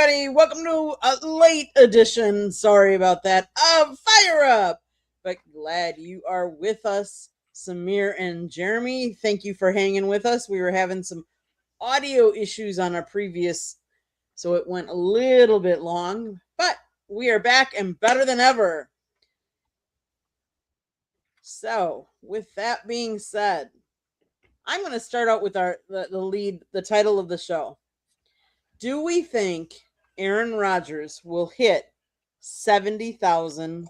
everybody. Welcome to a late edition, sorry about that, of Fire Up. But glad you are with us, Samir and Jeremy. Thank you for hanging with us. We were having some audio issues on our previous, so it went a little bit long, but we are back and better than ever. So, with that being said, I'm going to start out with the title of the show. Do we think Aaron Rodgers will hit 70,000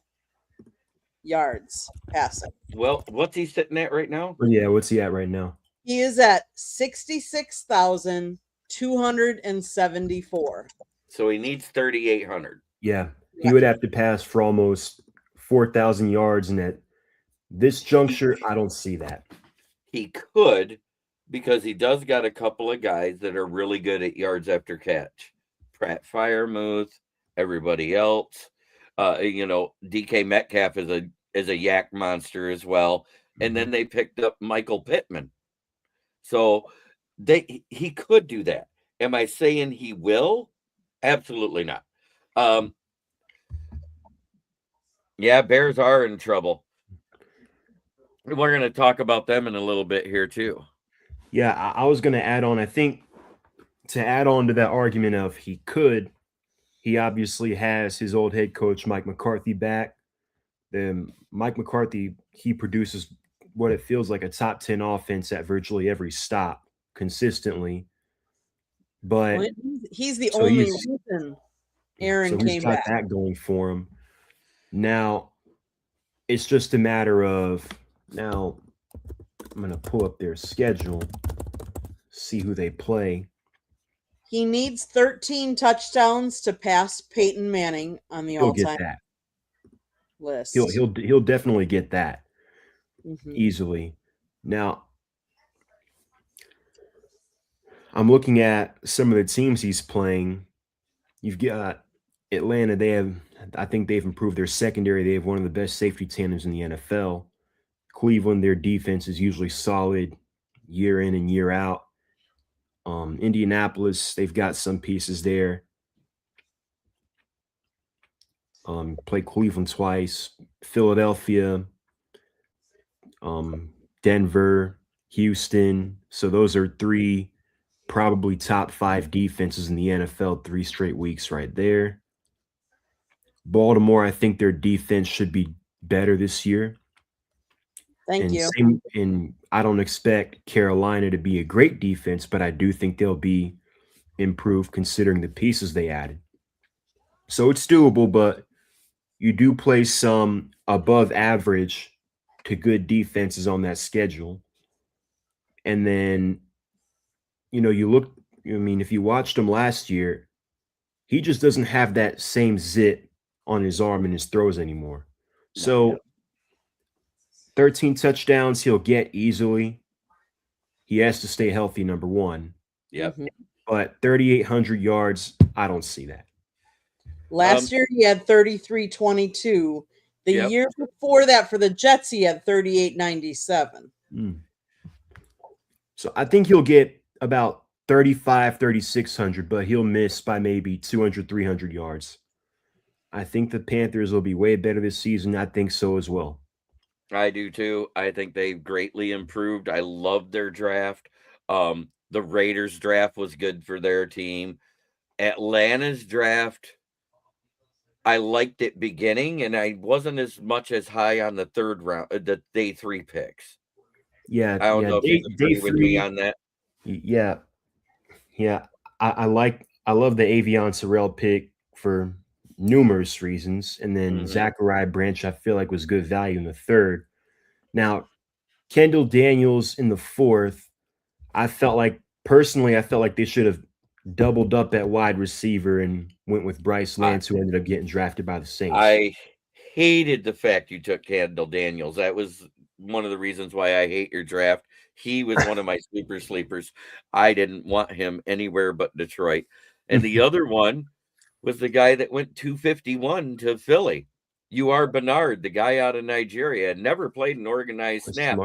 yards passing? Well, what's he sitting at right now? Yeah, what's he at right now? He is at 66,274. So he needs 3,800. Yeah, he would have to pass for almost 4,000 yards, and at this juncture, I don't see that. He could, because he does got a couple of guys that are really good at yards after catch. Pratt Firemuth, everybody else. DK Metcalf is a yak monster as well. And then they picked up Michael Pittman. So he could do that. Am I saying he will? Absolutely not. Bears are in trouble. We're going to talk about them in a little bit here too. Yeah, I was going to add on, I think, to add on to that argument of he could, he obviously has his old head coach, Mike McCarthy, back. Then Mike McCarthy, he produces what it feels like a top 10 offense at virtually every stop consistently. But he's the only reason Aaron came back. He's got that going for him. Now, it's just a matter of, now I'm going to pull up their schedule, see who they play. He needs 13 touchdowns to pass Peyton Manning on the all-time list. He'll definitely get that easily. Now, I'm looking at some of the teams he's playing. You've got Atlanta. I think they've improved their secondary. They have one of the best safety tandems in the NFL. Cleveland, their defense is usually solid year in and year out. Indianapolis, they've got some pieces there. Play Cleveland twice. Philadelphia, Denver, Houston. So those are three probably top 5 defenses in the NFL 3 straight weeks right there. Baltimore, I think their defense should be better this year. Thank you. And I don't expect Carolina to be a great defense, but I do think they'll be improved considering the pieces they added. So it's doable, but you do play some above average to good defenses on that schedule. And then, if you watched him last year, he just doesn't have that same zit on his arm and his throws anymore. So 13 touchdowns he'll get easily. He has to stay healthy, number one. Yep. But 3,800 yards, I don't see that. Last year he had 33.22. The year before that for the Jets he had 38.97. So I think he'll get about 3,600, but he'll miss by maybe 200, 300 yards. I think the Panthers will be way better this season. I think so as well. I do too. I think they've greatly improved. I love their draft. The Raiders draft was good for their team. Atlanta's draft, I liked it beginning, and I wasn't as much as high on the third round, the day 3 picks. Yeah, I don't know if you agree with me on that. Yeah. I love the Avion Sorrell pick for numerous reasons, and then Zachariah Branch I feel like was good value in the 3rd. Now, Kendall Daniels in the 4th, I felt like they should have doubled up at wide receiver and went with Bryce Lance, who ended up getting drafted by the Saints. I hated the fact you took Kendall Daniels. That was one of the reasons why I hate your draft. He was one of my super sleepers. I didn't want him anywhere but Detroit. And the other one was the guy that went 251 to Philly. UR Bernard, the guy out of Nigeria, had never played an organized snap.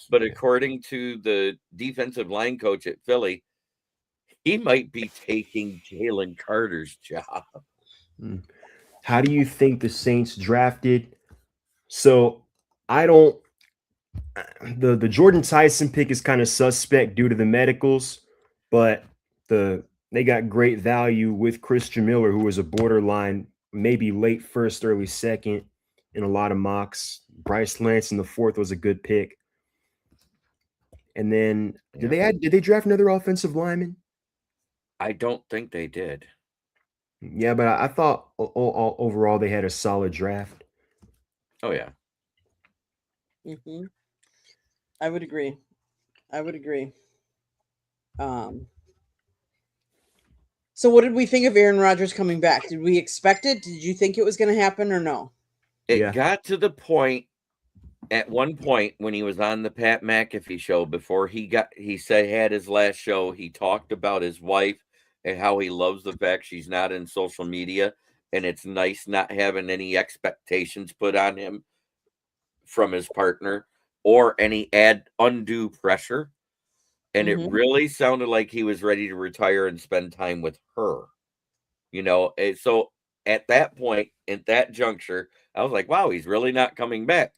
But according to the defensive line coach at Philly, He might be taking Jalen Carter's job. Mm. How do you think the Saints drafted? So I don't. The Jordan Tyson pick is kind of suspect due to the medicals, but they got great value with Christian Miller, who was a borderline maybe late first, early second in a lot of mocks. Bryce Lance in the fourth was a good pick. And then did they draft another offensive lineman? I don't think they did. Yeah, but I thought overall they had a solid draft. Oh yeah. Mm-hmm. I would agree. I would agree. Um, so what did we think of Aaron Rodgers coming back? Did we expect it? Did you think it was going to happen or no? It got to the point at one point when he was on the Pat McAfee show before he said had his last show, he talked about his wife and how he loves the fact she's not in social media, and it's nice not having any expectations put on him from his partner or any undue pressure. And it really sounded like he was ready to retire and spend time with her. So at that point, at that juncture, I was like, wow, he's really not coming back.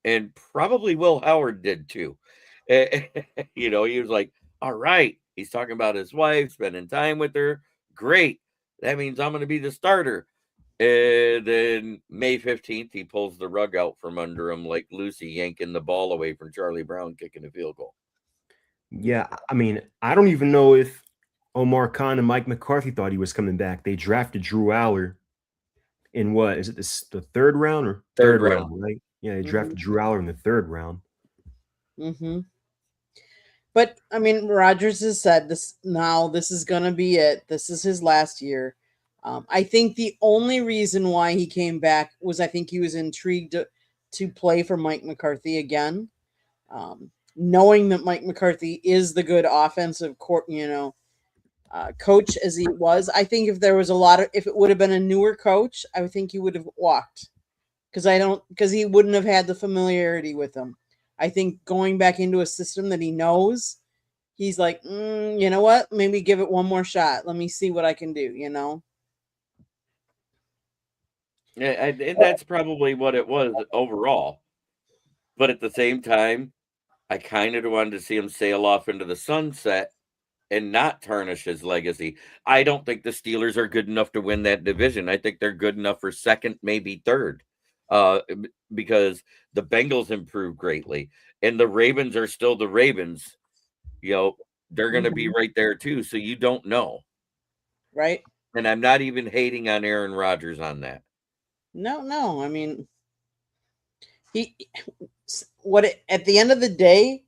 And probably Will Howard did too. He was like, all right, he's talking about his wife, spending time with her. Great. That means I'm going to be the starter. And then May 15th, he pulls the rug out from under him like Lucy yanking the ball away from Charlie Brown kicking a field goal. Yeah, I mean, I don't even know if Omar Khan and Mike McCarthy thought he was coming back. They drafted Drew Aller in what is it the third round or Third round, right? Yeah, they drafted Drew Aller in the third round. Mm-hmm. But I mean, Rodgers has said this now. This is going to be it. This is his last year. I think the only reason why he came back was I think he was intrigued to play for Mike McCarthy again, knowing that Mike McCarthy is the good offensive coach as he was. I think if there was if it would have been a newer coach, I would think he would have walked because he wouldn't have had the familiarity with him. I think going back into a system that he knows, he's like, you know what? Maybe give it one more shot. Let me see what I can do. Yeah, and that's probably what it was overall. But at the same time, I kind of wanted to see him sail off into the sunset and not tarnish his legacy. I don't think the Steelers are good enough to win that division. I think they're good enough for second, maybe third, because the Bengals improved greatly, and the Ravens are still the Ravens. They're going to be right there too. So you don't know, right? And I'm not even hating on Aaron Rodgers on that. No. I mean, at the end of the day,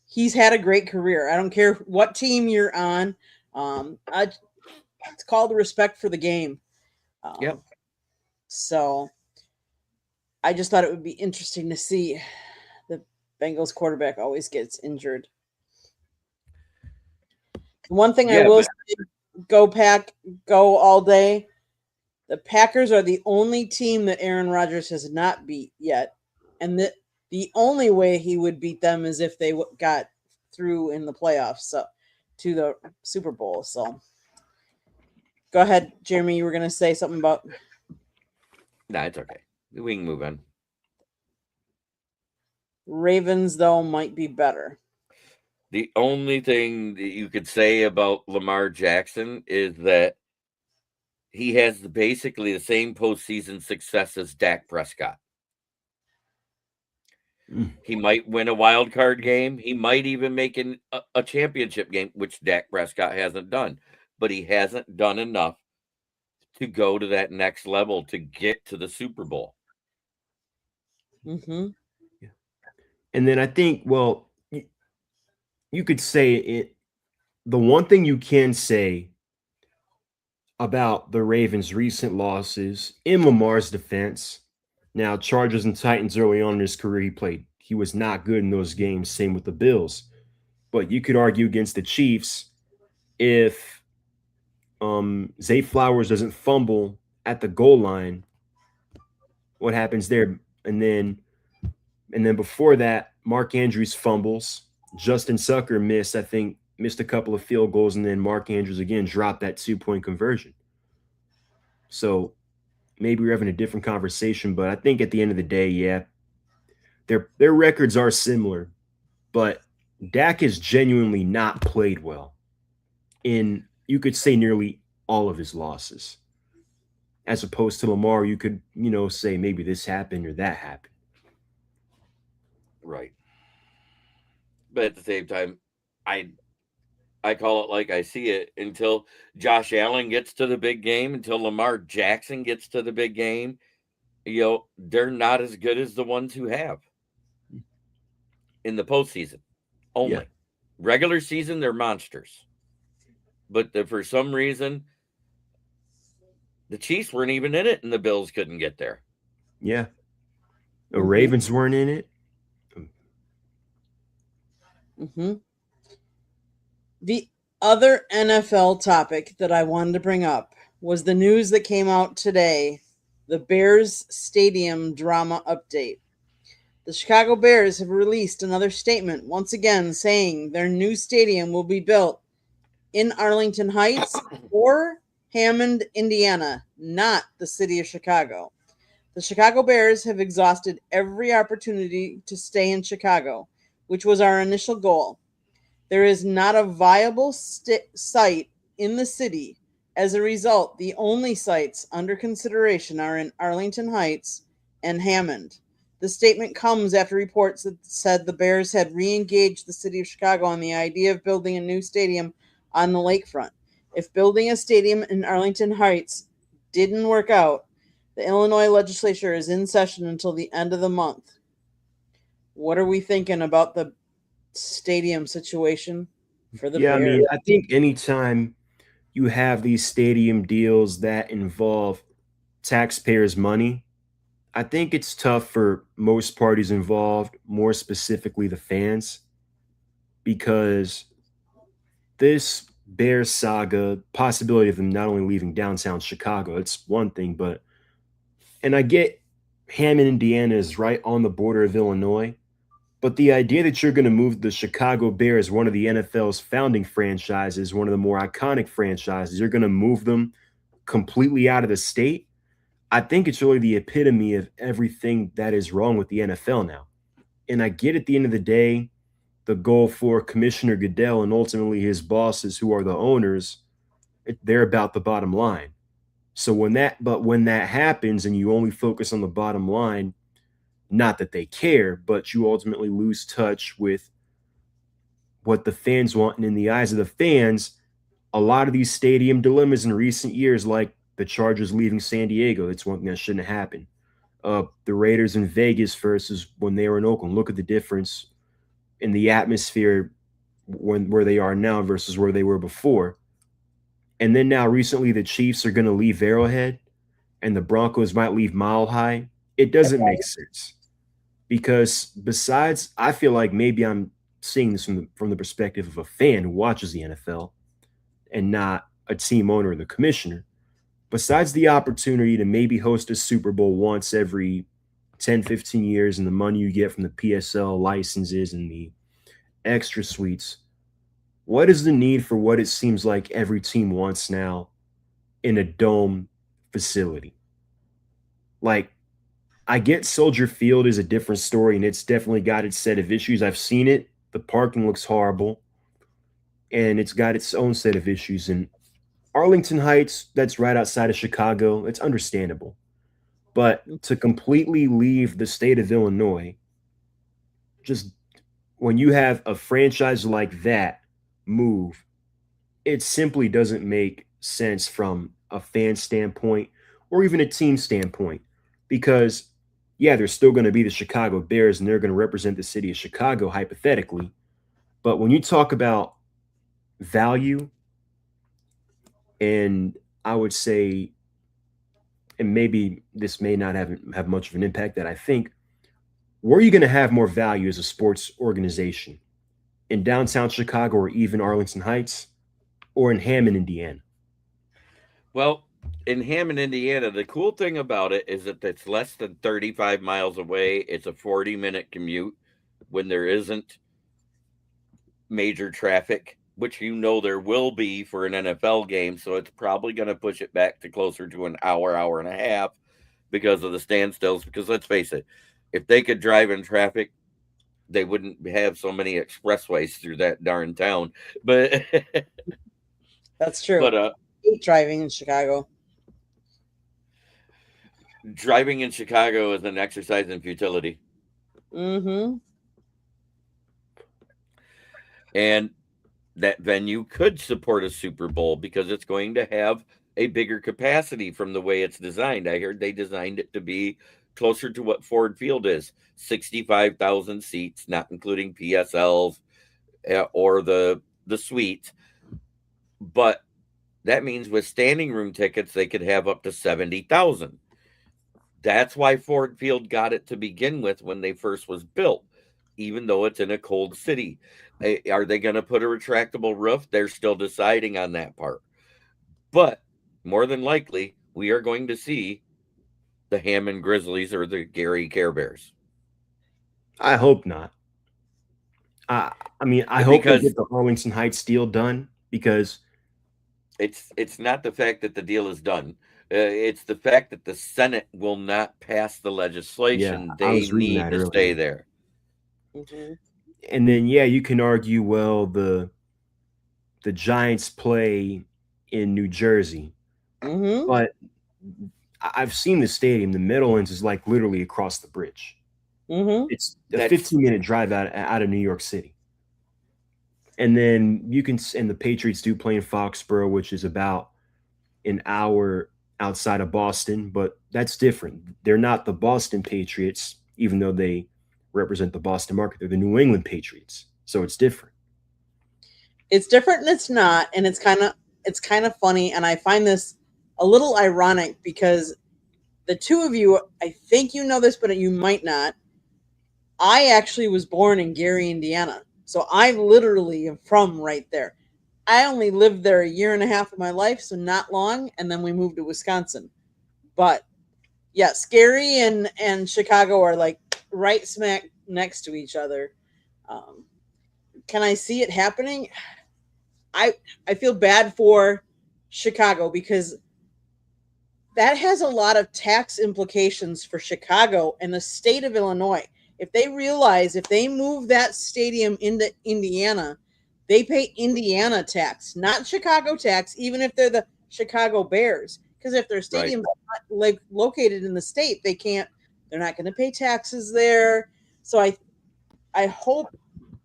he's had a great career. I don't care what team you're on. It's called respect for the game. Yep. So I just thought it would be interesting to see the Bengals quarterback always gets injured. One thing I will say, go Pack, go all day. The Packers are the only team that Aaron Rodgers has not beat yet. And the only way he would beat them is if they got through in the playoffs to the Super Bowl. So go ahead, Jeremy. You were going to say something about. No, it's okay. We can move on. Ravens, though, might be better. The only thing that you could say about Lamar Jackson is that he has basically the same postseason success as Dak Prescott. He might win a wild card game. He might even make a championship game, which Dak Prescott hasn't done. But he hasn't done enough to go to that next level to get to the Super Bowl. Mm-hmm. Yeah. And then I think, well, you could say it. The one thing you can say about the Ravens' recent losses in Lamar's defense. Now, Chargers and Titans early on in his career, he was not good in those games. Same with the Bills. But you could argue against the Chiefs if Zay Flowers doesn't fumble at the goal line, what happens there? And then before that, Mark Andrews fumbles. Justin Sucker missed, I think, missed a couple of field goals, and then Mark Andrews again dropped that 2-point conversion. So maybe we're having a different conversation, but I think at the end of the day, yeah, their records are similar, but Dak has genuinely not played well in, you could say, nearly all of his losses. As opposed to Lamar, you could, say maybe this happened or that happened. Right. But at the same time, I I call it like I see it until Josh Allen gets to the big game, until Lamar Jackson gets to the big game, they're not as good as the ones who have in the postseason Yeah. only. Regular season, they're monsters. But for some reason, the Chiefs weren't even in it and the Bills couldn't get there. Yeah. The Ravens weren't in it. The other NFL topic that I wanted to bring up was the news that came out today, the Bears Stadium drama update. The Chicago Bears have released another statement, once again saying their new stadium will be built in Arlington Heights or Hammond, Indiana, not the city of Chicago. The Chicago Bears have exhausted every opportunity to stay in Chicago, which was our initial goal. There is not a viable site in the city. As a result, the only sites under consideration are in Arlington Heights and Hammond. The statement comes after reports that said the Bears had re-engaged the city of Chicago on the idea of building a new stadium on the lakefront. If building a stadium in Arlington Heights didn't work out, the Illinois legislature is in session until the end of the month. What are we thinking about the stadium situation for the Bears? I mean, I think anytime you have these stadium deals that involve taxpayers' money, I think it's tough for most parties involved, more specifically the fans, because this Bears saga, possibility of them not only leaving downtown Chicago, it's one thing, and I get Hammond, Indiana is right on the border of Illinois, but the idea that you're going to move the Chicago Bears, one of the NFL's founding franchises, one of the more iconic franchises, you're going to move them completely out of the state. I think it's really the epitome of everything that is wrong with the NFL now. And I get at the end of the day, the goal for Commissioner Goodell and ultimately his bosses, who are the owners, they're about the bottom line. So when that happens and you only focus on the bottom line, not that they care, but you ultimately lose touch with what the fans want. And in the eyes of the fans, a lot of these stadium dilemmas in recent years, like the Chargers leaving San Diego, it's one thing that shouldn't happen. The Raiders in Vegas versus when they were in Oakland. Look at the difference in the atmosphere where they are now versus where they were before. And then now recently the Chiefs are going to leave Arrowhead and the Broncos might leave Mile High. It doesn't make sense. Because besides, I feel like maybe I'm seeing this from the perspective of a fan who watches the NFL and not a team owner or the commissioner. Besides the opportunity to maybe host a Super Bowl once every 10, 15 years and the money you get from the PSL licenses and the extra suites, what is the need for what it seems like every team wants now in a dome facility? Like, I get Soldier Field is a different story, and it's definitely got its set of issues. I've seen it. The parking looks horrible, and it's got its own set of issues. And Arlington Heights, that's right outside of Chicago, it's understandable. But to completely leave the state of Illinois, just when you have a franchise like that move, it simply doesn't make sense from a fan standpoint or even a team standpoint. Because, yeah, they're still going to be the Chicago Bears and they're going to represent the city of Chicago, hypothetically. But when you talk about value, and I would say, and maybe this may not have much of an impact that I think, where are you going to have more value as a sports organization? In downtown Chicago or even Arlington Heights or in Hammond, Indiana? Well, in Hammond, Indiana, the cool thing about it is that it's less than 35 miles away. It's a 40-minute commute when there isn't major traffic which there will be for an NFL game. So it's probably going to push it back to closer to an hour, hour and a half because of the standstills. Because let's face it, if they could drive in traffic, they wouldn't have so many expressways through that darn town. But That's true. but I hate driving in Chicago. driving in Chicago is an exercise in futility. Mm-hmm. And that venue could support a Super Bowl because it's going to have a bigger capacity from the way it's designed. I heard they designed it to be closer to what Ford Field is, 65,000 seats, not including PSLs or the suite. But that means with standing room tickets, they could have up to 70,000. That's why Ford Field got it to begin with when they first was built, even though it's in a cold city. Are they going to put a retractable roof? They're still deciding on that part. But more than likely, we are going to see the Hammond Grizzlies or the Gary Care Bears. I hope not. I mean, I hope they get the Arlington Heights deal done because it's not the fact that the deal is done. It's the fact that the Senate will not pass the legislation. Yeah, they need to stay there. Mm-hmm. And then, yeah, you can argue, well, the Giants play in New Jersey, Mm-hmm. but I've seen the stadium. The Meadowlands is like literally across the bridge. Mm-hmm. It's a 15-minute drive out of New York City. And then and the Patriots do play in Foxborough, which is about an hour outside of Boston, but that's different. They're not the Boston Patriots, even though they represent the Boston market. They're the New England Patriots. So it's different. It's different and it's not, and it's kind of funny, and I find this a little ironic because the two of you, I think you know this, but you might not. I actually was born in Gary, Indiana. So I literally am from right there. I only lived there a year and a half of my life, so not long, and then we moved to Wisconsin. But yes, Gary and Chicago are like right smack next to each other. Can I see it happening? I feel bad for Chicago because that has a lot of tax implications for Chicago and the state of Illinois. If they move that stadium into Indiana, they pay Indiana tax, not Chicago tax, even if they're the Chicago Bears. Because if their stadium's not located in the state, they're not going to pay taxes there. So I hope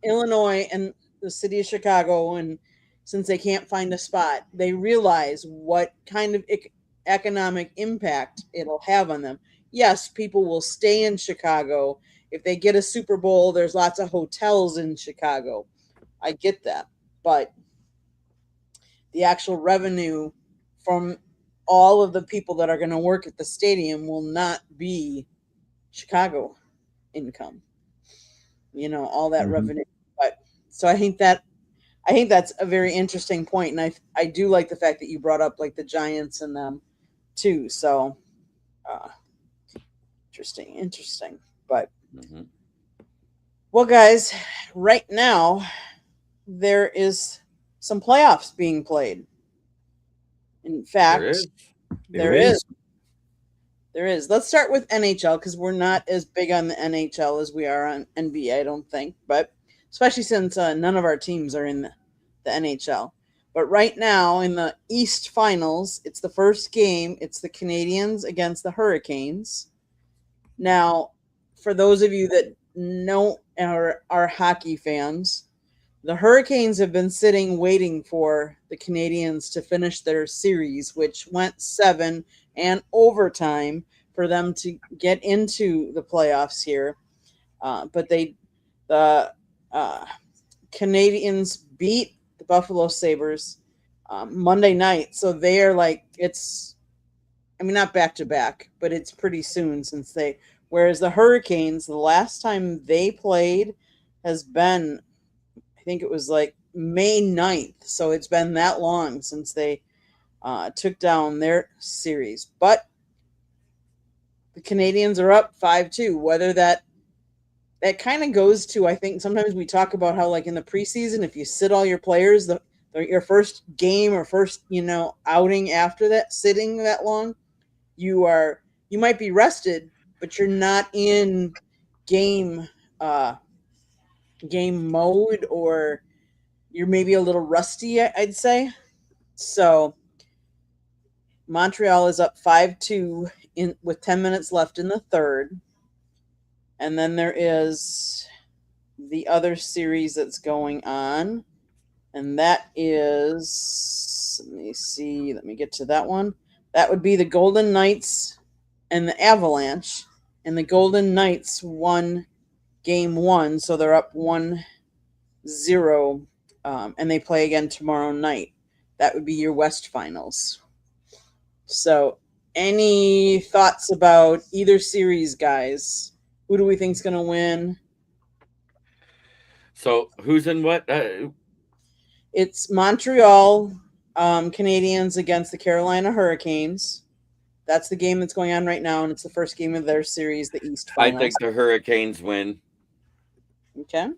Illinois and the city of Chicago, and since they can't find a spot, they realize what kind of economic impact it'll have on them. Yes, people will stay in Chicago. If they get a Super Bowl, there's lots of hotels in Chicago. I get that. But the actual revenue from all of the people that are going to work at the stadium will not be Chicago income. All that revenue. But so I think that's a very interesting point, and I do like the fact that you brought up like the Giants and them too. So interesting. But well, guys, right now there is some playoffs being played. In fact, there is. Let's start with NHL because we're not as big on the NHL as we are on NBA, I don't think, but especially since none of our teams are in the NHL. But right now in the East Finals, it's the first game. It's the Canadiens against the Hurricanes. Now, for those of you that know are hockey fans, the Hurricanes have been waiting for the Canadiens to finish their series, which went 7 and overtime for them to get into the playoffs here. But the Canadiens beat the Buffalo Sabres Monday night. So they are not back to back, but it's pretty soon whereas the Hurricanes, the last time they played has been, I think it was like May 9th. So it's been that long since they took down their series. But the Canadiens are up 5-2. Whether that that kind of goes to, I think sometimes we talk about how like in the preseason, if you sit all your players, your first game or first outing after that sitting that long, you might be rested, but you're not in game uh, game mode, or you're maybe a little rusty, I'd say. So Montreal is up 5-2 in with 10 minutes left in the third. And then there is the other series that's going on, and that is, let me see, let me get to that one. That would be the Golden Knights and the Avalanche, and the Golden Knights won game one, so they're up 1-0, and they play again tomorrow night. That would be your West Finals. So, any thoughts about either series, guys? Who do we think's going to win? So who's in what? It's Montreal Canadiens against the Carolina Hurricanes. That's the game that's going on right now, and it's the first game of their series, the East I Finals. think the Hurricanes win. Okay.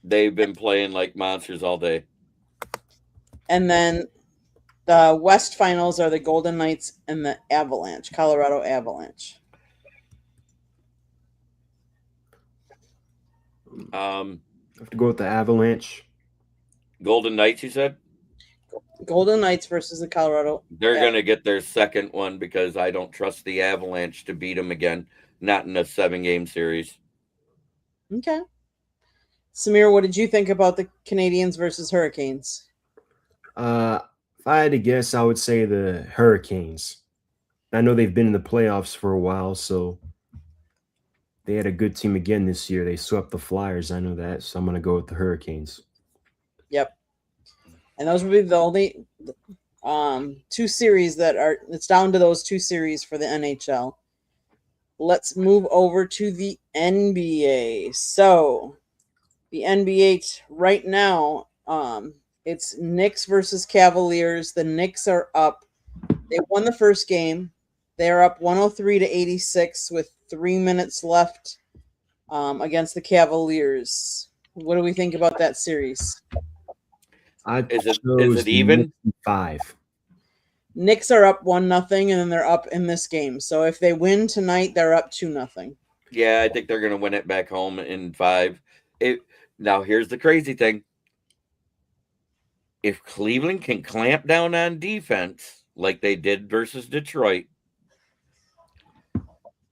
They've been playing like monsters all day. And then the West Finals are the Golden Knights and the Avalanche, Colorado Avalanche. I have to go with the Avalanche. Golden Knights, you said? Golden Knights versus the Colorado. They're going to get their second one because I don't trust the Avalanche to beat them again. Not in a 7-game series. Okay. Samir, what did you think about the Canadiens versus Hurricanes? If I had to guess, I would say the Hurricanes. I know they've been in the playoffs for a while, so they had a good team again this year. They swept the Flyers. I know that, so I'm going to go with the Hurricanes. Yep. And those will be the only two series that are. It's down to those two series for the NHL. Let's move over to the NBA. So, the NBA right now, it's Knicks versus Cavaliers. The Knicks are up. They won the first game. They're up 103-86 with 3 minutes left against the Cavaliers. What do we think about that series? Is it even? 5. Knicks are up 1-0, and then they're up in this game. So if they win tonight, they're up 2-0. Yeah, I think they're going to win it back home in 5. Now, here's the crazy thing. If Cleveland can clamp down on defense like they did versus Detroit,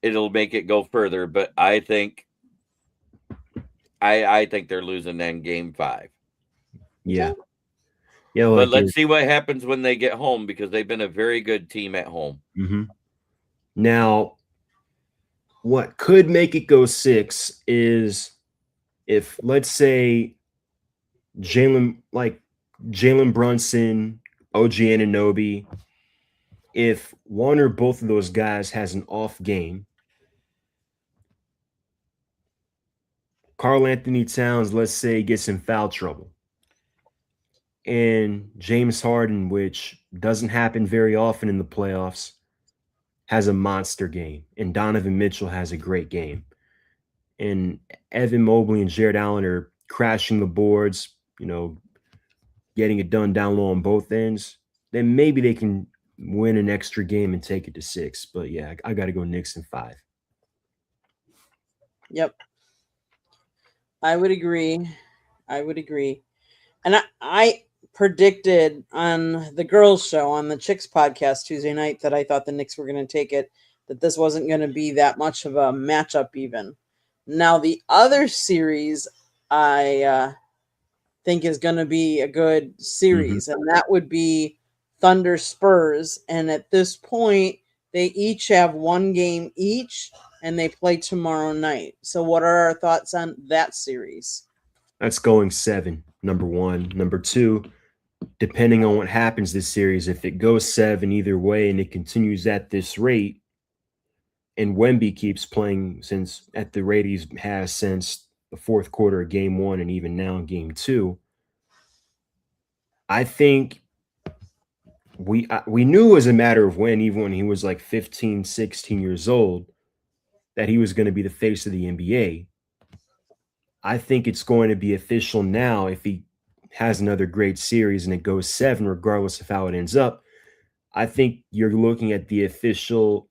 it'll make it go further. But I think they're losing in game 5. Yeah. Yeah, but let's see what happens when they get home, because they've been a very good team at home. Mm-hmm. Now, what could make it go 6 is if, let's say, Jalen Brunson, OG Anunoby, if one or both of those guys has an off game, Karl Anthony Towns, let's say, gets in foul trouble, and James Harden, which doesn't happen very often in the playoffs, has a monster game, and Donovan Mitchell has a great game, and Evan Mobley and Jared Allen are crashing the boards, getting it done down low on both ends, then maybe they can win an extra game and take it to 6. But yeah, I got to go Knicks in 5. Yep. I would agree. And I predicted on the girls' show on the Chicks podcast Tuesday night that I thought the Knicks were going to take it, that this wasn't going to be that much of a matchup even. Now, the other series I think is going to be a good series, and that would be Thunder Spurs. And at this point, they each have 1 game each, and they play tomorrow night. So what are our thoughts on that series? That's going 7, number 1. Number 2, depending on what happens this series, if it goes 7 either way and it continues at this rate, and Wemby keeps playing at the rate he has since the fourth quarter of game 1 and even now in game 2, I think we knew it was a matter of when, even when he was like 15, 16 years old, that he was going to be the face of the NBA. I think it's going to be official now if he has another great series and it goes 7, regardless of how it ends up. I think you're looking at the official,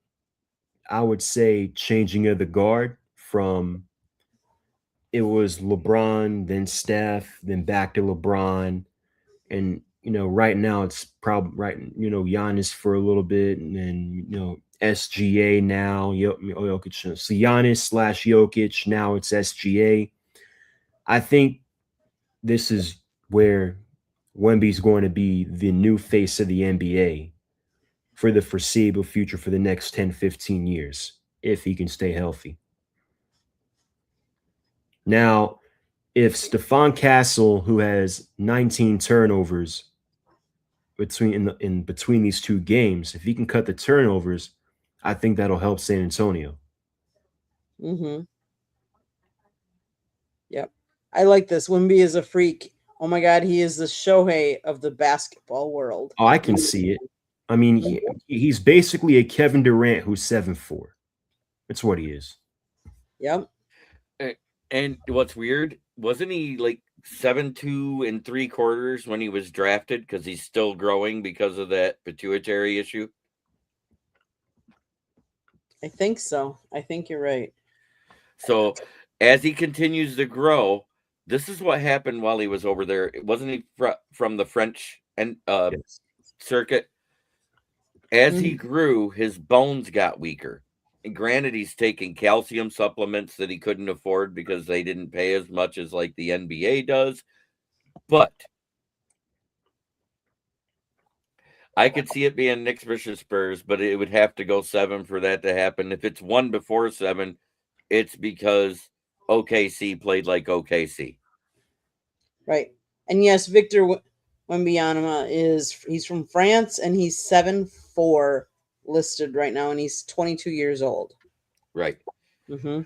I would say, changing of the guard from it was LeBron, then Steph, then back to LeBron. And, right now it's probably right, Giannis for a little bit and then, SGA now, Jokic. So Giannis slash Jokic, now it's SGA. I think this is where Wemby's going to be the new face of the NBA for the foreseeable future for the next 10, 15 years, if he can stay healthy. Now, if Stephon Castle, who has 19 turnovers in between these two games, if he can cut the turnovers, I think that'll help San Antonio. Mm-hmm. Yep. I like this. Wemby is a freak. Oh my God, he is the Shohei of the basketball world. Oh, I can see it. I mean, he's basically a Kevin Durant who's 7'4". That's what he is. Yep. And what's weird, wasn't he like 7'2" and 3/4 when he was drafted? Because he's still growing because of that pituitary issue. I think so. I think you're right. So as he continues to grow, this is what happened while he was over there. Wasn't he from the French and Yes. circuit? As he grew, his bones got weaker. And granted, he's taking calcium supplements that he couldn't afford because they didn't pay as much as like the NBA does. But I could see it being Knicks versus Spurs, but it would have to go 7 for that to happen. If it's 1 before 7, it's because OKC played like OKC. Right. And yes, Victor Wembanyama he's from France and he's 7'4" listed right now and he's 22 years old. Right. Mm-hmm.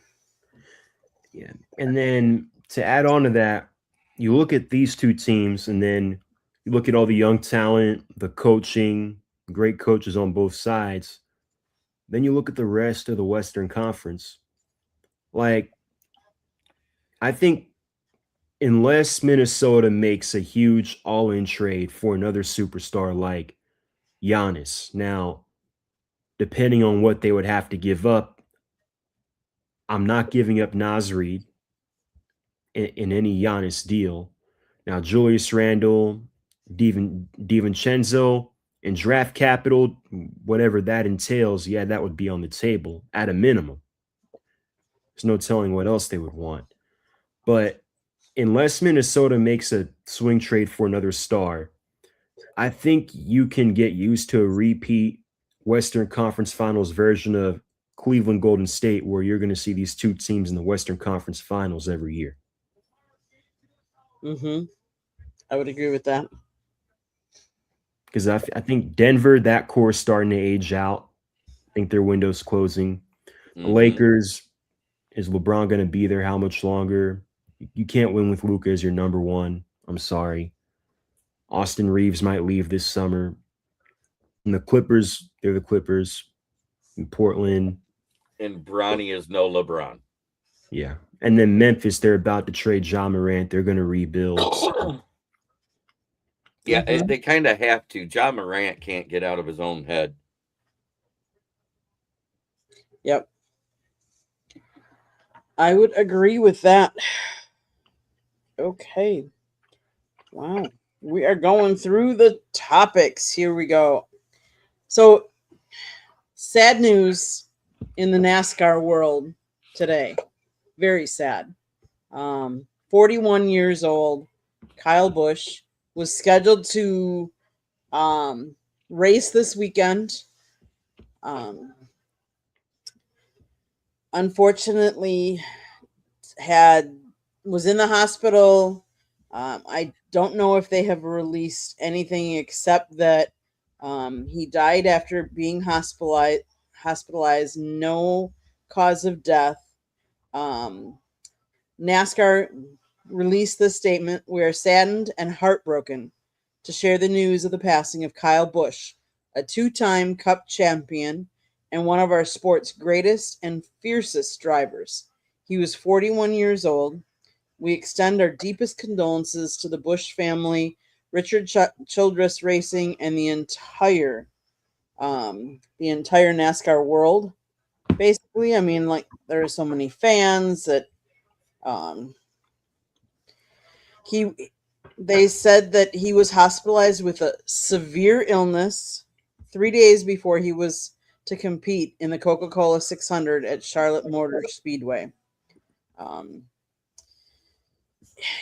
Yeah. And then to add on to that, you look at these two teams and then you look at all the young talent, the coaching, great coaches on both sides. Then you look at the rest of the Western Conference. Like, I think unless Minnesota makes a huge all-in trade for another superstar like Giannis, now, depending on what they would have to give up, I'm not giving up Naz Reid in any Giannis deal. Now, Julius Randle, DiVincenzo, and draft capital, whatever that entails, yeah, that would be on the table at a minimum. There's no telling what else they would want. But unless Minnesota makes a swing trade for another star, I think you can get used to a repeat Western Conference Finals version of Cleveland Golden State, where you're going to see these two teams in the Western Conference Finals every year. Mm-hmm. I would agree with that. Because I think Denver, that core is starting to age out. I think their window's closing. The Lakers, is LeBron going to be there? How much longer? You can't win with Luka as your number one. I'm sorry. Austin Reeves might leave this summer. And the Clippers, they're the Clippers. In Portland. And Bronny is no LeBron. Yeah. And then Memphis, they're about to trade Ja Morant. They're going to rebuild. Yeah, they kind of have to. Ja Morant can't get out of his own head. Yep. I would agree with that. Okay. Wow. We are going through the topics. Here we go. So, sad news in the NASCAR world today. Very sad. 41 years old, Kyle Busch was scheduled to race this weekend. Unfortunately, was in the hospital. I don't know if they have released anything except that he died after being hospitalized. No cause of death. NASCAR released this statement. We are saddened and heartbroken to share the news of the passing of Kyle Busch, a two-time Cup champion and one of our sport's greatest and fiercest drivers. He was 41 years old. We extend our deepest condolences to the Bush family, Richard Childress Racing, and the entire NASCAR world. Basically, I mean, like, there are so many fans that they said that he was hospitalized with a severe illness 3 days before he was to compete in the Coca-Cola 600 at Charlotte Motor Speedway.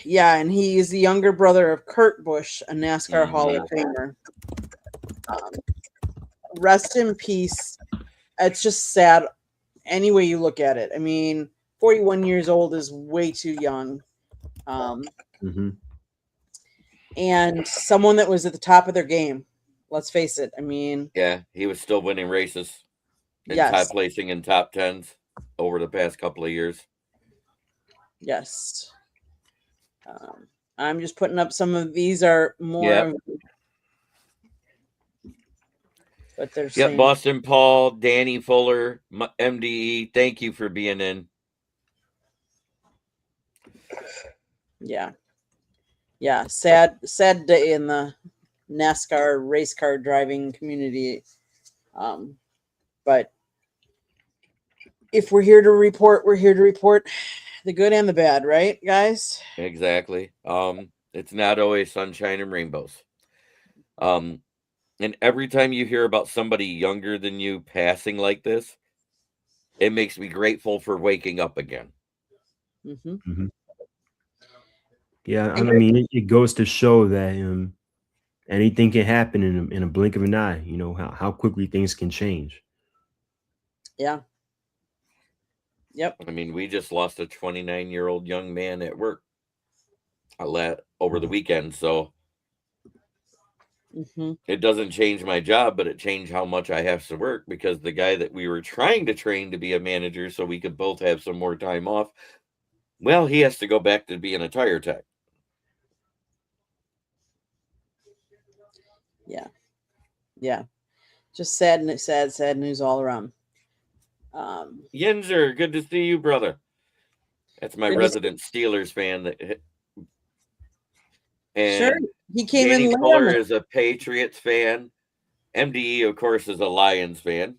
Yeah, and he is the younger brother of Kurt Busch, a NASCAR Hall of Famer. Rest in peace. It's just sad any way you look at it. I mean, 41 years old is way too young. And someone that was at the top of their game. Let's face it. I mean, yeah, he was still winning races and yes, placing in top 10s over the past couple of years. Yes. I'm just putting up some of these are more. Yep. But they're saying. Boston Paul, Danny Fuller, MDE. Thank you for being in. Yeah. Yeah. Sad day in the NASCAR race car driving community. But if we're here to report, we're here to report the good and the bad, right, guys? Exactly. It's not always sunshine and rainbows. And every time you hear about somebody younger than you passing like this, it makes me grateful for waking up again. Yeah, I mean, it goes to show that anything can happen in a blink of an eye. You know how quickly things can change. Yeah. Yep. I mean, we just lost a 29-year-old young man at work over the weekend, so it doesn't change my job, but it changed how much I have to work, because the guy that we were trying to train to be a manager so we could both have some more time off, well, he has to go back to being a tire tech. Yeah. Yeah. Just sad news all around. Yinzer, good to see you, brother. That's my resident Steelers fan. And sure, he came Danny in. Fuller is a Patriots fan. MDE, of course, is a Lions fan.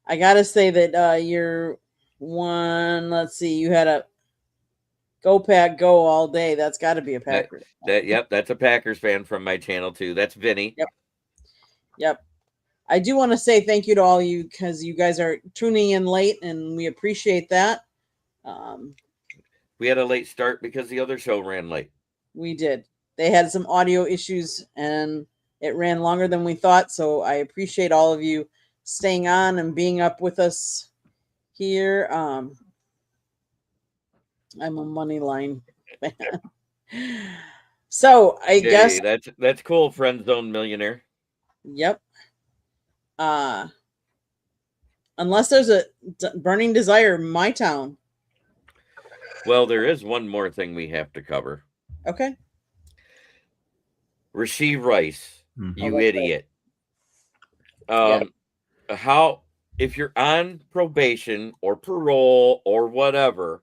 I gotta say that you're one. Let's see, you had a Go Pack Go all day. That's got to be a Packers. Yep, that's a Packers fan from my channel too. That's Vinny. Yep. I do want to say thank you to all you, because you guys are tuning in late, and we appreciate that. We had a late start because the other show ran late. We did. They had some audio issues, and it ran longer than we thought. So I appreciate all of you staying on and being up with us here. I'm a money line fan. So I guess that's cool. Friend Zone Millionaire. Yep. Unless there's a burning desire in my town. Well, there is one more thing we have to cover. Okay. Rashee Rice, you idiot. How, if you're on probation or parole or whatever,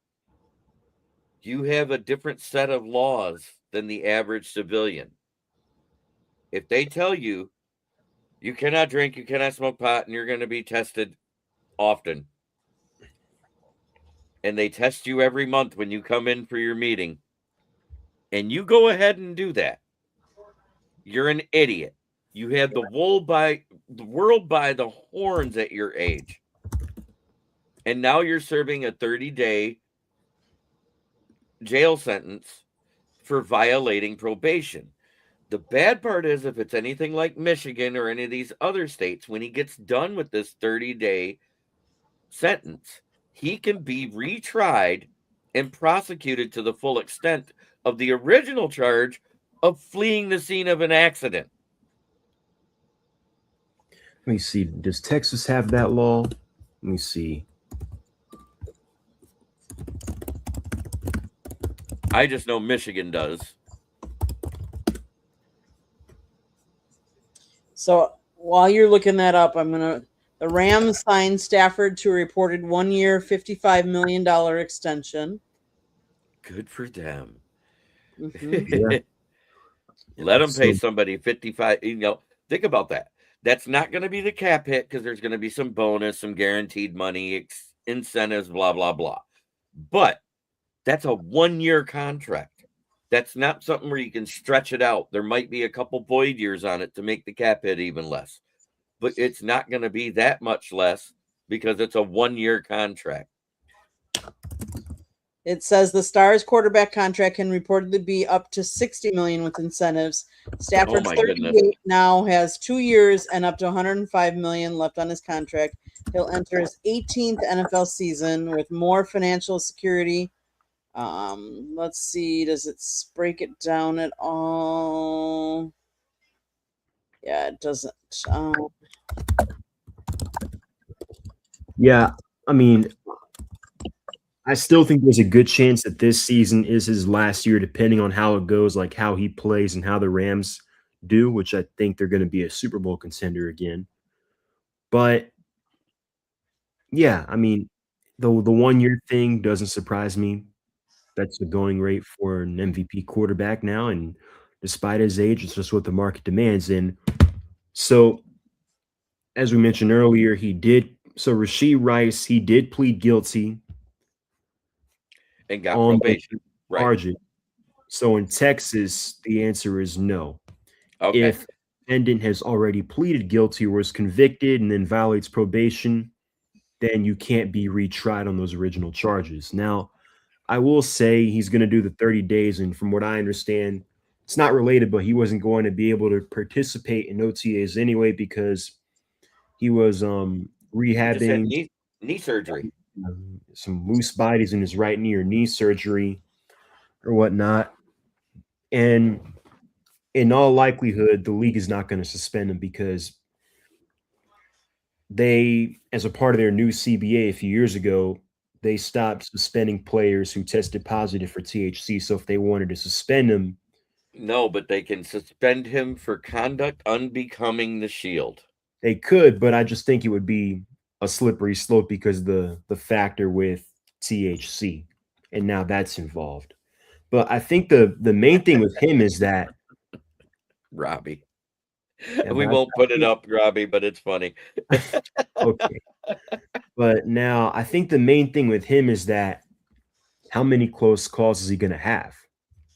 you have a different set of laws than the average civilian. If they tell you you cannot drink, you cannot smoke pot, and you're going to be tested often, and they test you every month when you come in for your meeting, and you go ahead and do that, you're an idiot. You had the world by the horns at your age, and now you're serving a 30-day jail sentence for violating probation. The bad part is, if it's anything like Michigan or any of these other states, when he gets done with this 30-day sentence, he can be retried and prosecuted to the full extent of the original charge of fleeing the scene of an accident. Let me see. Does Texas have that law? Let me see. I just know Michigan does. So while you're looking that up, I'm going to The Rams signed Stafford to a reported 1-year, $55 million extension. Good for them. Mm-hmm. Yeah. Let them pay So somebody 55. Think about that. That's not going to be the cap hit because there's going to be some bonus, some guaranteed money, incentives, blah, blah, blah. But that's a 1-year contract. That's not something where you can stretch it out. There might be a couple void years on it to make the cap hit even less, but it's not going to be that much less because it's a 1-year contract. It says the Stars quarterback contract can reportedly be up to $60 million with incentives. Stafford's my 38 goodness. now, has 2 years and up to $105 million left on his contract. He'll enter his 18th NFL season with more financial security. Let's see, does it break it down at all? Yeah, it doesn't. yeah, I mean, I still think there's a good chance that this season is his last year, depending on how it goes, like how he plays and how the Rams do, which I think they're going to be a Super Bowl contender again. But yeah, I mean, the 1-year thing doesn't surprise me. That's the going rate for an MVP quarterback now, and despite his age, it's just what the market demands. And so, as we mentioned earlier, he did. So Rasheed Rice, he did plead guilty And got on the probation. Right. charges. So in Texas, the answer is no. Okay. If defendant has already pleaded guilty or is convicted and then violates probation, then you can't be retried on those original charges. Now, I will say he's going to do the 30 days, and from what I understand, it's not related, but he wasn't going to be able to participate in OTAs anyway because he was He just had rehabbing knee surgery. some loose bodies in his right knee or knee surgery or whatnot. And in all likelihood, the league is not going to suspend him because they, as a part of their new CBA a few years ago, they stopped suspending players who tested positive for THC. So if they wanted to suspend him, No, but they can suspend him for conduct unbecoming the Shield. they could, but I just think it would be a slippery slope because the factor with THC, and now that's involved. But I think the main thing with him is that Robbie. yeah, We but won't put it up, Robbie, but it's funny. okay. But now I think the main thing with him is that how many close calls is he going to have?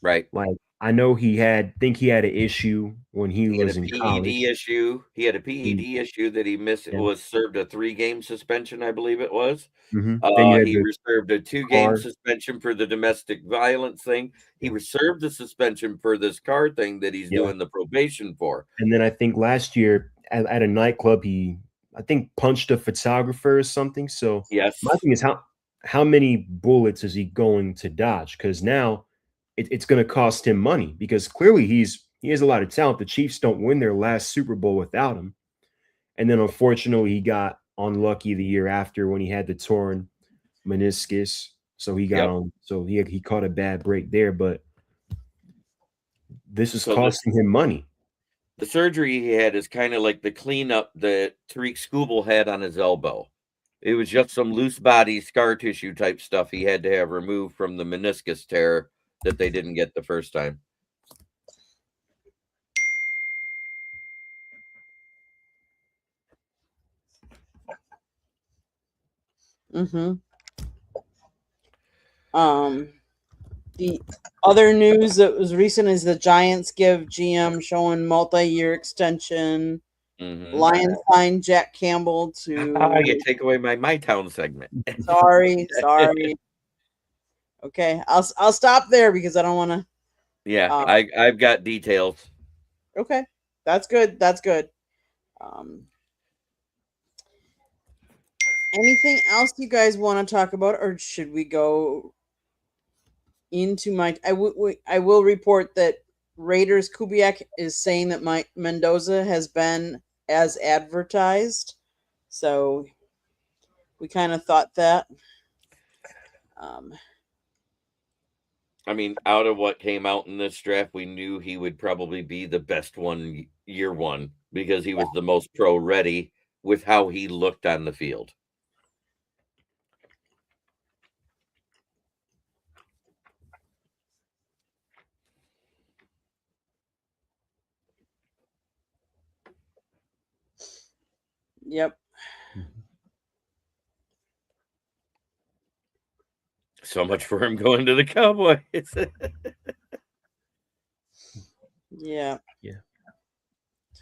Right. Like I know he had an issue when he He had was a in PED college. issue. He had a PED issue that he missed. It Yeah. was served a 3-game suspension, I believe it was. Then you had He the served a 2-game car. suspension for the domestic violence thing. He Yeah. served the suspension for this car thing that he's Yeah. doing the probation for. And then I think last year at a nightclub, he I think punched a photographer or something. So Yes. my thing is how many bullets is he going to dodge? Because now it's going to cost him money because clearly he has a lot of talent. The Chiefs don't win their last Super Bowl without him. And then unfortunately he got unlucky the year after when he had the torn meniscus. So he got Yep. on so he caught a bad break there, but this is So costing him money. the surgery he had is kind of like the cleanup that Tariq Skubal had on his elbow. It was just some loose body scar tissue type stuff he had to have removed from the meniscus tear that they didn't get the first time. Mm-hmm. The other news that was recent is the Giants give GM showing multi-year extension. Mm-hmm. Lions signed Jack Campbell to. You take away my town segment. Sorry. Okay, I'll stop there because I don't want to. Yeah, I've got details. Okay, that's good. Anything else you guys want to talk about, or should we go into my? I will report that Raiders Kubiak is saying that Mike Mendoza has been as advertised, so we kind of thought that. I mean, out of what came out in this draft, we knew he would probably be the best one year one because he was the most pro ready with how he looked on the field. Yep. So much for him going to the Cowboys. Yeah. Yeah.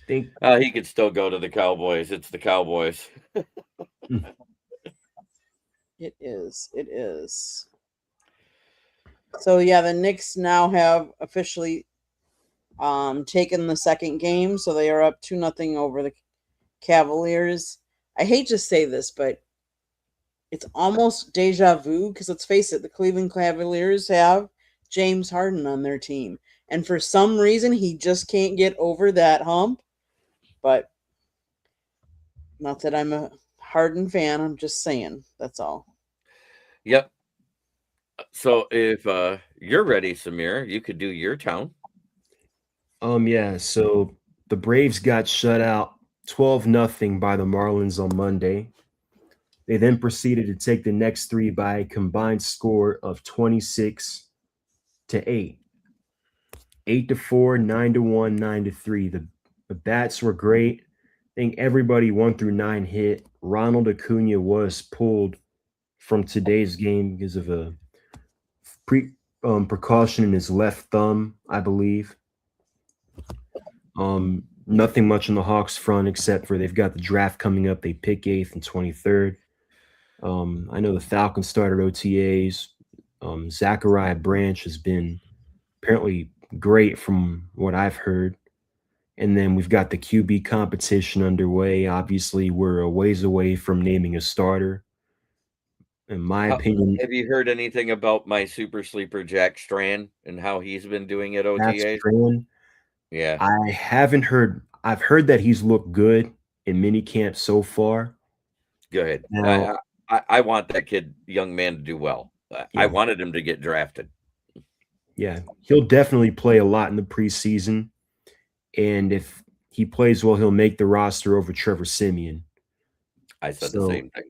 Think He could still go to the Cowboys. It's the Cowboys. It is. It is. So yeah, the Knicks now have officially taken the second game, so they are up 2-0 over the Cavaliers. I hate to say this, but it's almost deja vu because let's face it, the Cleveland Cavaliers have James Harden on their team. And for some reason, he just can't get over that hump. But not that I'm a Harden fan, I'm just saying. That's all. Yep. So if you're ready, Samir, you could do your town. Yeah, so the Braves got shut out 12-0 by the Marlins on Monday. They then proceeded to take the next three by a combined score of 26-8. 8-4, 9-1, 9-3. The bats were great. I think everybody 1 through 9 hit. Ronald Acuna was pulled from today's game because of a precaution in his left thumb, I believe. Nothing much on the Hawks front except for they've got the draft coming up. They pick 8th and 23rd. I know the Falcons started OTAs. Zachariah Branch has been apparently great from what I've heard. And then we've got the QB competition underway. Obviously, we're a ways away from naming a starter. In my opinion, Have you heard anything about my super sleeper Jack Strand and how he's been doing at that's OTA? Strand. Yeah, I haven't heard. I've heard that he's looked good in minicamp so far. go ahead. Now, I want that kid, young man, to do well. I yeah, wanted him to get drafted. yeah, he'll definitely play a lot in the preseason, and if he plays well, he'll make the roster over Trevor Simeon. I said the So, same thing.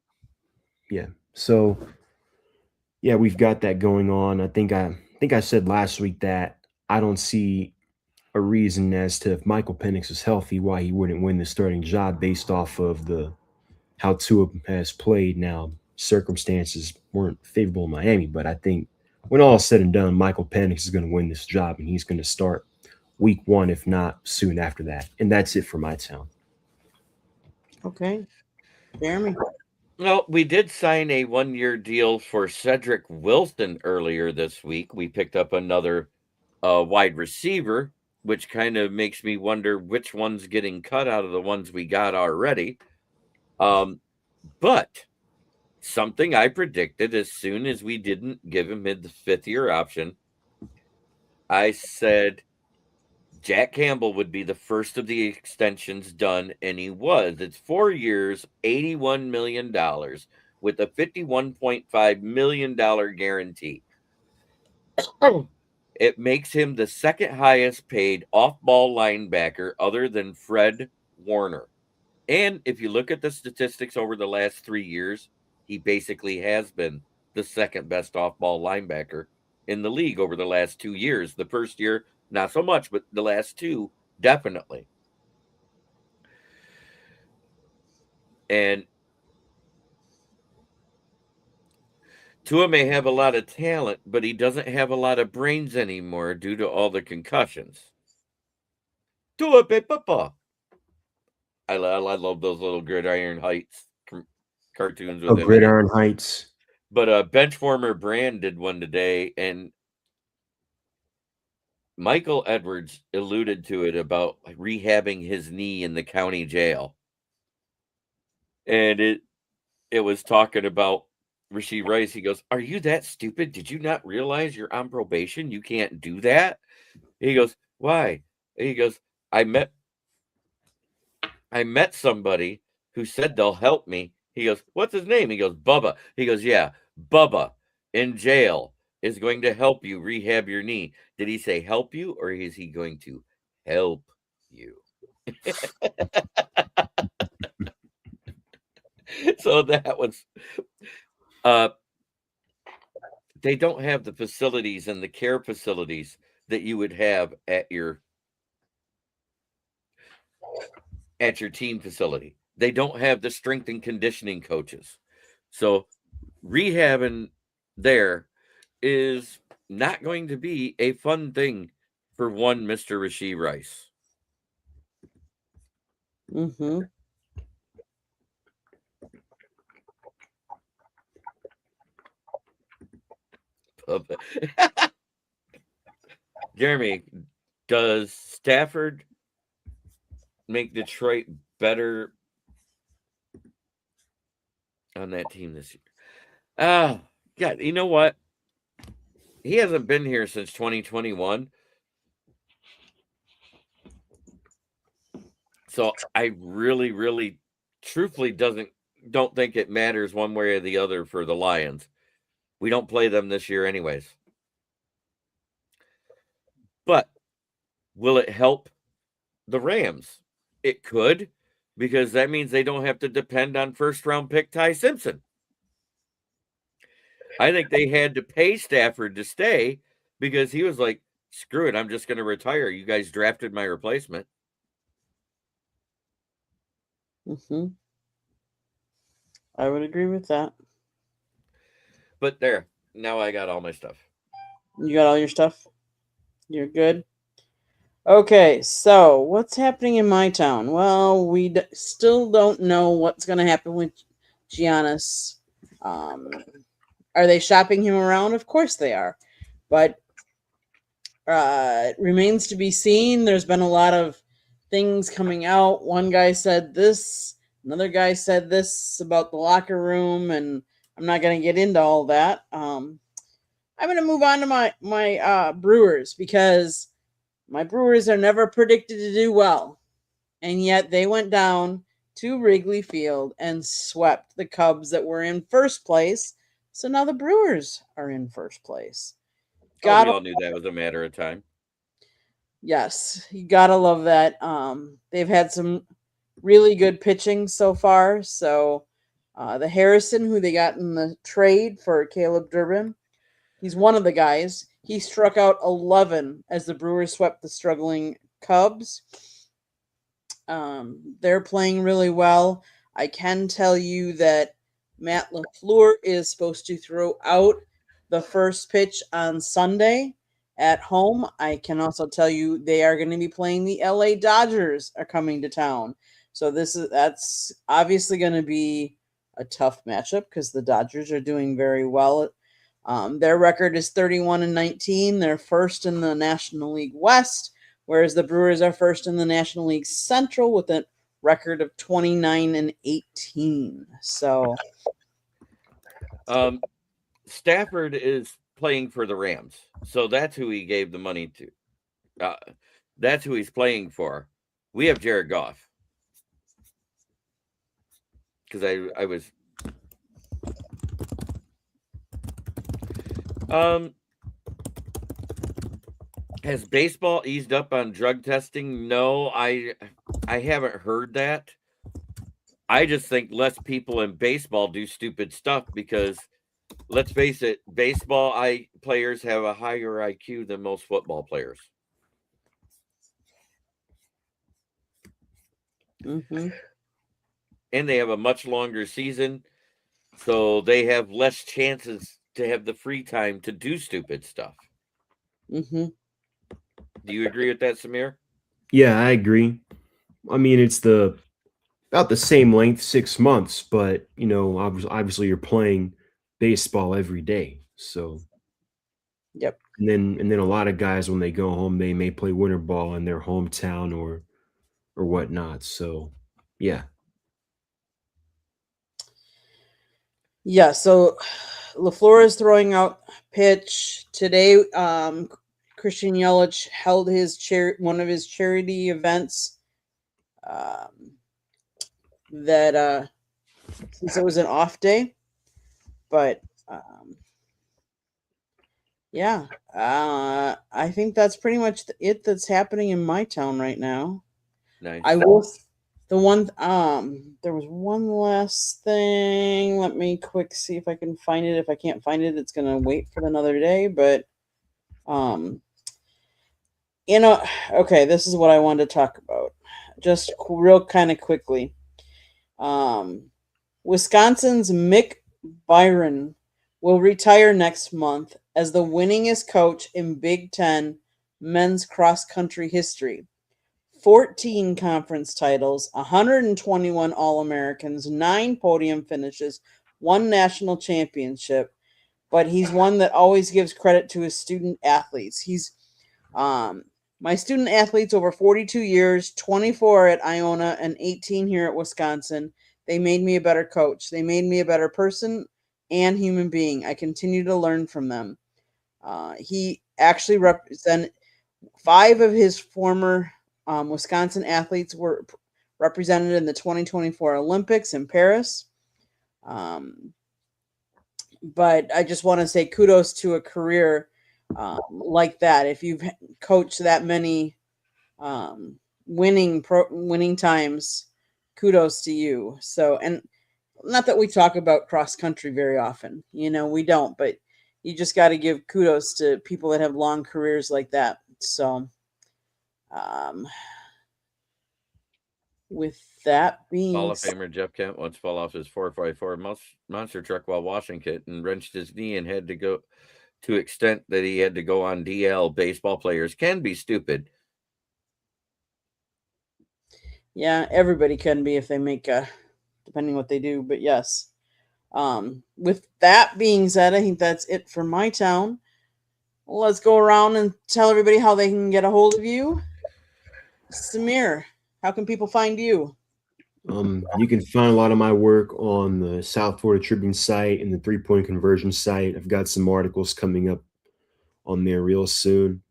yeah, so yeah, we've got that going on. I think I said last week that I don't see a reason as to if Michael Penix is healthy why he wouldn't win the starting job based off of the how Tua has played. Now circumstances weren't favorable in Miami, but I think when all is said and done, Michael Penix is going to win this job and he's going to start week 1, if not soon after that. And that's it for my town. Okay. Jeremy. Well, we did sign a 1-year deal for Cedric Wilson earlier this week. We picked up another wide receiver, which kind of makes me wonder which one's getting cut out of the ones we got already. But something I predicted as soon as we didn't give him the 5th-year option, I said Jack Campbell would be the first of the extensions done, and he was. It's 4 years, $81 million, with a $51.5 million guarantee. It makes him the second highest paid off-ball linebacker other than Fred Warner. And if you look at the statistics over the last 3 years, he basically has been the second best off-ball linebacker in the league over the last 2 years. The first year, not so much, but the last 2, definitely. And Tua may have a lot of talent, but he doesn't have a lot of brains anymore due to all the concussions. Tua Papa. I love those little Gridiron Heights cartoons with him in it. Gridiron Heights. But Benchwarmer Brand did one today, and Michael Edwards alluded to it about rehabbing his knee in the county jail. And it was talking about Rashee Rice. He goes, "Are you that stupid? Did you not realize you're on probation? You can't do that." He goes, "Why?" He goes, I met somebody who said they'll help me." He goes, "What's his name?" He goes, "Bubba." He goes, "Yeah, Bubba in jail is going to help you rehab your knee." Did he say help you, or is he going to help you? So that was they don't have the facilities and the care facilities that you would have at your team facility. They don't have the strength and conditioning coaches. So rehabbing there is not going to be a fun thing for one Mr. Rasheed Rice. Mm-hmm. Jeremy, does Stafford make Detroit better on that team this year? Yeah, you know what? He hasn't been here since 2021. So I really, really, truthfully don't think it matters one way or the other for the Lions. We don't play them this year anyways. But will it help the Rams? It could, because that means they don't have to depend on first round pick Ty Simpson. I think they had to pay Stafford to stay because he was like, screw it, I'm just going to retire. You guys drafted my replacement. Mm-hmm. I would agree with that. But there, now I got all my stuff. You got all your stuff? You're good? Okay, so what's happening in my town? Well, we still don't know what's going to happen with Giannis. Are they shopping him around? Of course they are. But it remains to be seen. There's been a lot of things coming out. One guy said this, another guy said this about the locker room, and I'm not going to get into all that. I'm going to move on to my Brewers, because my Brewers are never predicted to do well. And yet they went down to Wrigley Field and swept the Cubs that were in first place. So now the Brewers are in first place. We all knew that was a matter of time. Yes, you gotta love that. They've had some really good pitching so far. So the Harrison, who they got in the trade for Caleb Durbin, he's one of the guys. He struck out 11 as the Brewers swept the struggling Cubs. They're playing really well. I can tell you that Matt LaFleur is supposed to throw out the first pitch on Sunday at home. I can also tell you they are going to be playing the LA Dodgers are coming to town. So that's obviously going to be a tough matchup because the Dodgers are doing very well. Their record is 31-19. They're first in the National League West, whereas the Brewers are first in the National League Central with a record of 29-18. So, Stafford is playing for the Rams, so that's who he gave the money to. That's who he's playing for. We have Jared Goff, because I was has baseball eased up on drug testing? No, I haven't heard that. I just think less people in baseball do stupid stuff because, let's face it, baseball players have a higher IQ than most football players. mm-hmm. And they have a much longer season, so they have less chances to have the free time to do stupid stuff. Mm-hmm. Do you agree with that, Samir? Yeah, I agree. I mean, it's about the same length, 6 months, but obviously you're playing baseball every day. So, Yep. and then a lot of guys, when they go home, they may play winter ball in their hometown or whatnot. So, yeah. Yeah, so LaFleur is throwing out pitch today. Christian Yelich held one of his charity events. That since it was an off day, but yeah, I think that's pretty much it that's happening in my town right now. Nice. There was one last thing. Let me quick see if I can find it. If I can't find it, it's gonna wait for another day. But um, okay, this is what I wanted to talk about, just real kind of quickly. Um, Wisconsin's Mick Byron will retire next month as the winningest coach in Big Ten men's cross country history. 14 conference titles, 121 All Americans, 9 podium finishes, 1 national championship. But he's one that always gives credit to his student athletes. He's my student athletes over 42 years, 24 at Iona and 18 here at Wisconsin. They made me a better coach. They made me a better person and human being. I continue to learn from them. He actually represented 5 of his former Wisconsin athletes were represented in the 2024 Olympics in Paris. But I just want to say kudos to a career like that. If you've coached that many winning times, kudos to you. So, and not that we talk about cross country very often, we don't, but you just got to give kudos to people that have long careers like that. So, with that being Hall of Famer Jeff Kent once fell off his 4x4 monster truck while washing it and wrenched his knee and had to go to extent that he had to go on DL. Baseball players can be stupid. Yeah, everybody can be if they make depending what they do, but yes. With that being said, I think that's it for my town. Let's go around and tell everybody how they can get a hold of you. Samir, how can people find you? You can find a lot of my work on the South Florida Tribune site and the 3-point conversion site. I've got some articles coming up on there real soon.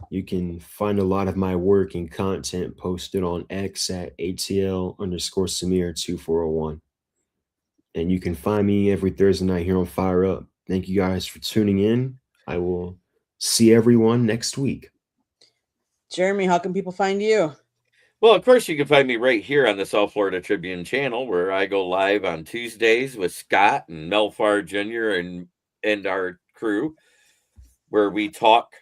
You can find a lot of my work and content posted on X at ATL_Samir2401. And you can find me every Thursday night here on Fire Up. Thank you guys for tuning in. I will see everyone next week. Jeremy, how can people find you? Well, of course, you can find me right here on the South Florida Tribune channel, where I go live on Tuesdays with Scott and Melfar Jr. and our crew, where we talk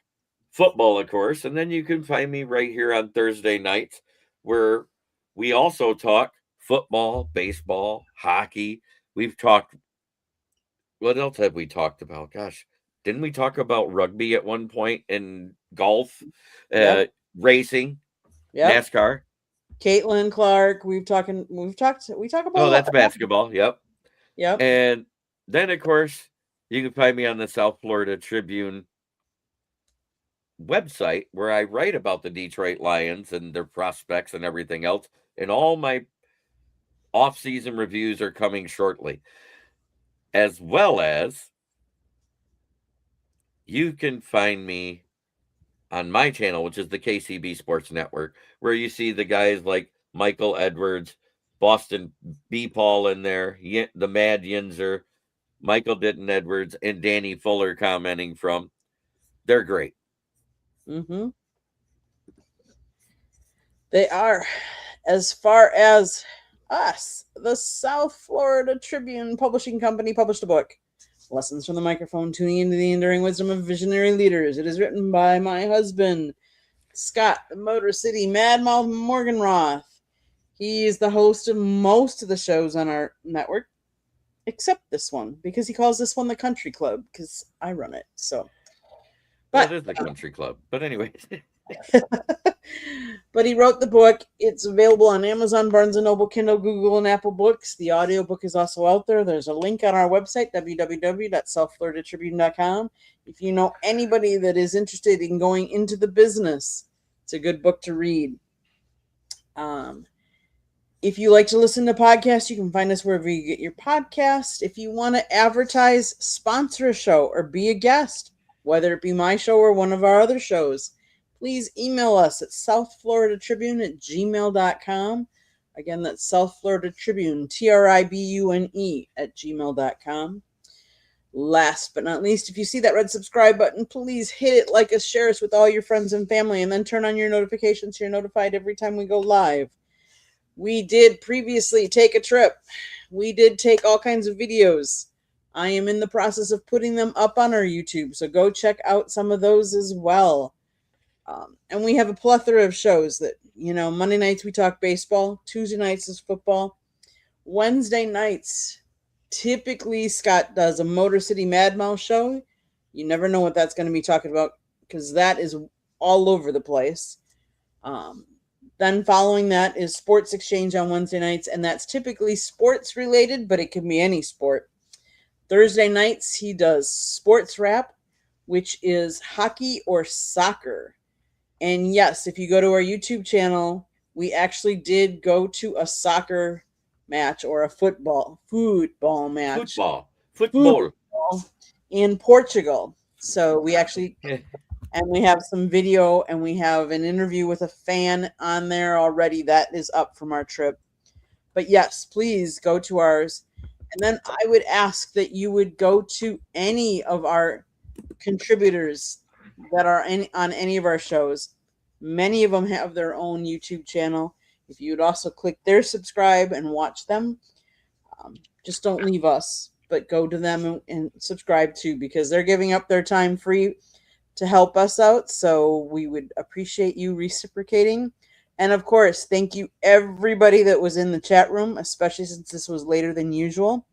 football, of course. And then you can find me right here on Thursday nights, where we also talk football, baseball, hockey. We've talked. What else have we talked about? Gosh, didn't we talk about rugby at one point, and golf, racing, NASCAR? Caitlin Clark. We talk about. Oh, that's basketball. Yep. Yep. And then, of course, you can find me on the South Florida Tribune website, where I write about the Detroit Lions and their prospects and everything else. And all my off-season reviews are coming shortly. As well as you can find me on my channel, which is the KCB Sports Network, where you see the guys like Michael Edwards, Boston B. Paul in there, the Mad Yinzer, Michael Ditton Edwards, and Danny Fuller commenting from. They're great. Mm-hmm. They are. As far as us, the South Florida Tribune Publishing Company published a book, Lessons from the Microphone, Tuning into the Enduring Wisdom of Visionary Leaders. It is written by my husband, Scott, the Motor City Madmouth Morganroth. He is the host of most of the shows on our network, except this one, because he calls this one the Country Club, because I run it. So, but it is the Country Club. But anyways. But he wrote the book. It's available on Amazon, Barnes & Noble, Kindle, Google, and Apple Books. The audiobook is also out there. There's a link on our website, www.southfloridatribune.com. If you know anybody that is interested in going into the business, it's a good book to read. If you like to listen to podcasts, you can find us wherever you get your podcast. If you want to advertise, sponsor a show, or be a guest, whether it be my show or one of our other shows, please email us at southfloridatribune@gmail.com. Again, that's South Florida Tribune, TRIBUNE @gmail.com. Last but not least, if you see that red subscribe button, please hit it, like us, share us with all your friends and family, and then turn on your notifications so you're notified every time we go live. We did previously take a trip. We did take all kinds of videos. I am in the process of putting them up on our YouTube, so go check out some of those as well. And we have a plethora of shows that, Monday nights we talk baseball, Tuesday nights is football, Wednesday nights, typically Scott does a Motor City Mad Mouse show. You never know what that's going to be talking about because that is all over the place. Then following that is Sports Exchange on Wednesday nights, and that's typically sports related, but it can be any sport. Thursday nights, he does Sports Rap, which is hockey or soccer. And yes, if you go to our YouTube channel, we actually did go to a soccer match or a football match. Football In Portugal. So we actually, and we have some video and we have an interview with a fan on there already that is up from our trip. But yes, please go to ours. And then I would ask that you would go to any of our contributors that are on any of our shows. Many of them have their own YouTube channel. If you would also click their subscribe and watch them, just don't leave us, but go to them and subscribe too, because they're giving up their time free to help us out. So we would appreciate you reciprocating. And of course, thank you everybody that was in the chat room, especially since this was later than usual.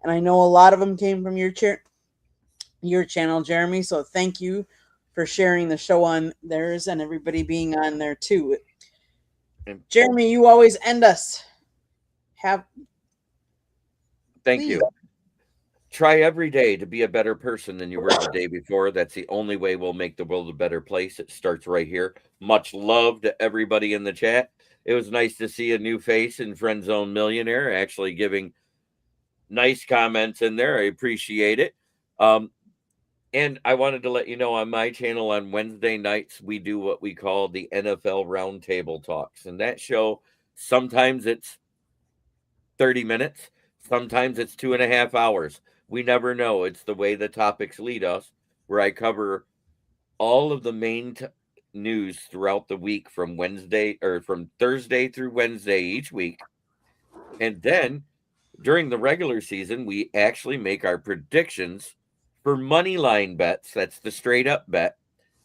And I know a lot of them came from your channel, Jeremy. So thank you for sharing the show on theirs and everybody being on there too. Jeremy, you always end us. Thank you. Try every day to be a better person than you were the day before. That's the only way we'll make the world a better place. It starts right here. Much love to everybody in the chat. It was nice to see a new face in Friend Zone Millionaire actually giving nice comments in there. I appreciate it. And I wanted to let you know on my channel on Wednesday nights, we do what we call the NFL Roundtable Talks. And that show, sometimes it's 30 minutes. Sometimes it's 2.5 hours. We never know. It's the way the topics lead us, where I cover all of the main news throughout the week from Thursday through Wednesday each week. And then during the regular season, we actually make our predictions for money line bets. That's the straight up bet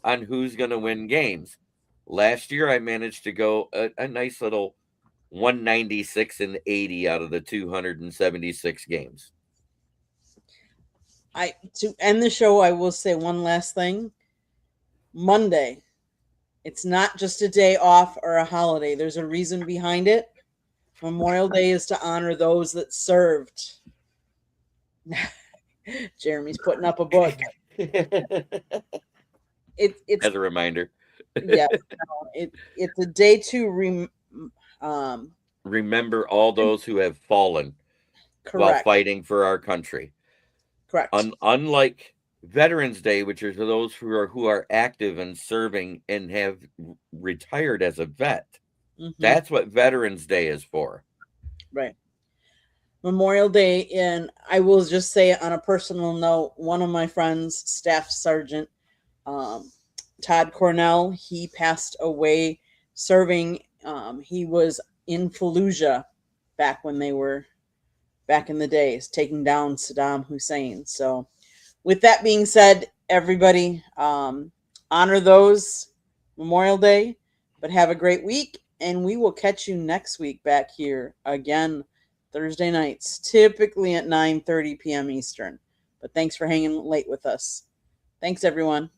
on who's going to win games. Last year, I managed to go a nice little 196-80 out of the 276 games. To end the show, I will say one last thing. Monday, it's not just a day off or a holiday. There's a reason behind it. Memorial Day is to honor those that served. Jeremy's putting up a book. It's as a reminder. Yes, it's a day to remember all those who have fallen while fighting for our country. Correct. Unlike Veterans Day, which is for those who are active and serving and have retired as a vet. Mm-hmm. That's what Veterans Day is for. Right. Memorial Day, and I will just say on a personal note, one of my friends, Staff Sergeant Todd Cornell, he passed away serving. He was in Fallujah back when they were back in the days, taking down Saddam Hussein. So with that being said, everybody, honor those Memorial Day, but have a great week, and we will catch you next week back here again Thursday nights, typically at 9:30 p.m. Eastern. But thanks for hanging late with us. Thanks, everyone.